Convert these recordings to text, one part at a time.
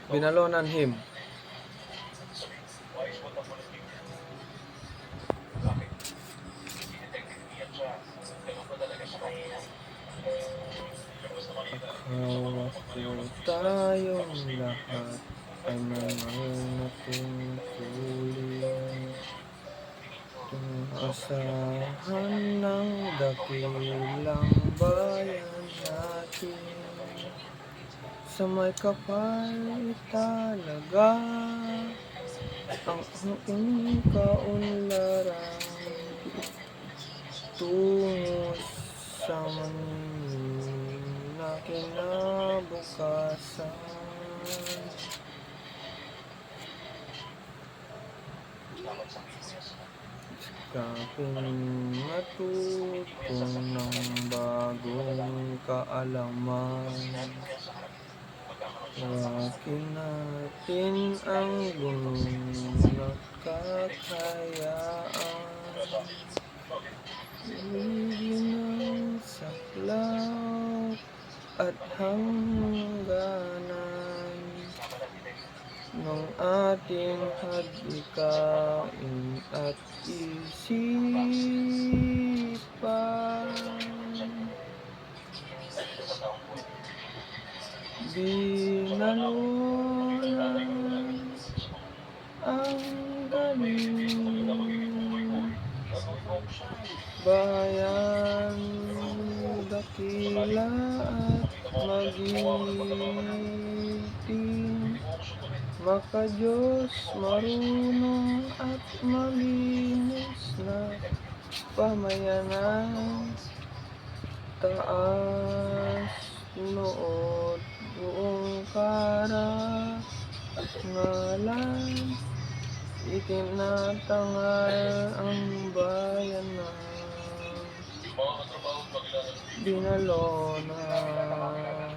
Binalonan him. Akala ko tayong lahat ay mga natungkulin, asahan ng dakilang bayan natin. Sa may kapal talaga ang aking kaunlaran tungo sa na kinabukasan. Kaping matuto ng bagong kaalaman, wakin natin ang bunot kakayaan. Ibigin ng saklaw at hangganan ng ating hadikain at isipan. Binalonan ang galing bayan, dakila at magiting, maka-Diyos, marunong at malinis na pamayanan, taas nood buong karangalan, itinatangal ang bayanan, binalonan.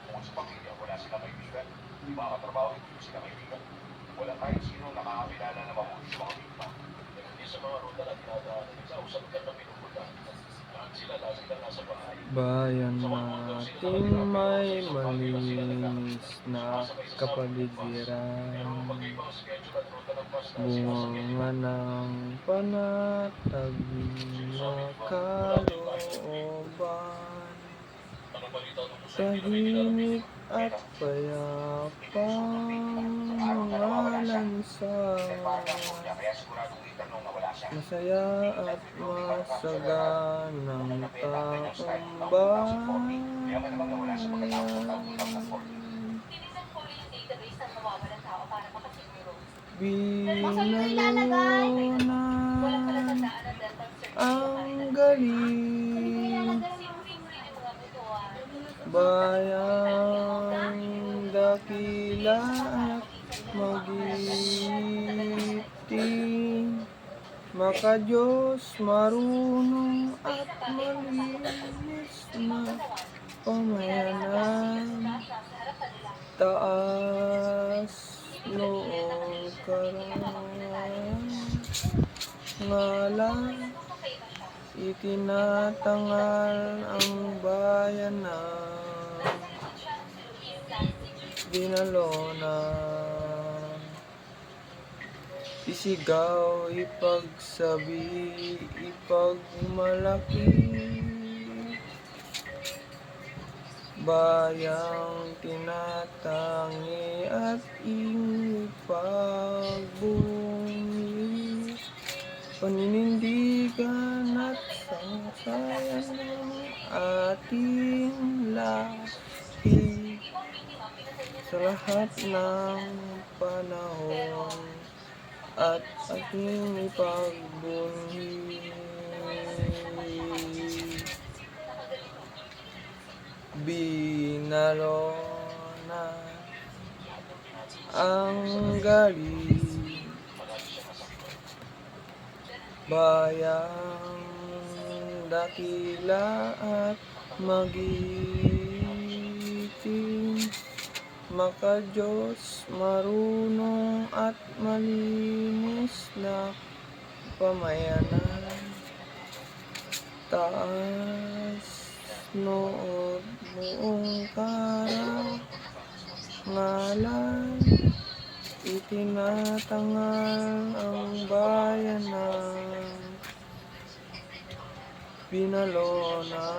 Kung sa pamilya, wala sila kaibigan. Mga katrabaho, hindi sila kaibigan. Wala kahit sino nakakakilala na mabuti sa mga biktima. Hindi sa mga ruta na dinadaanan sa usap ka na pinupuntahan. Lahat sila lagi lang nasa bahay. Bayan natin may malinis na kapaligiran, bunga ng panatag na kalooban, tahimik at payapang malansa, masaya at masaganang taong binalonan ang galing bayang, dakila at magiting, maka-Diyos, marunong at malinis na pamayanan, taas noong karangalan, itinatangal ang bayanan, binalonan. Isigaw, ipagsabi, ipagmalaki, bayang tinatangi at ipagbunyi, paninindigan at sangsayan ng ating lahi sa lahat ng panahon at ating ipagbunyi. Binalonan ang galing bayang, dakila at magiting, maka-Diyos, marunong at malinis na pamayanan, taas nood buong karangalan, itinatangal ang bayan ng Binalona.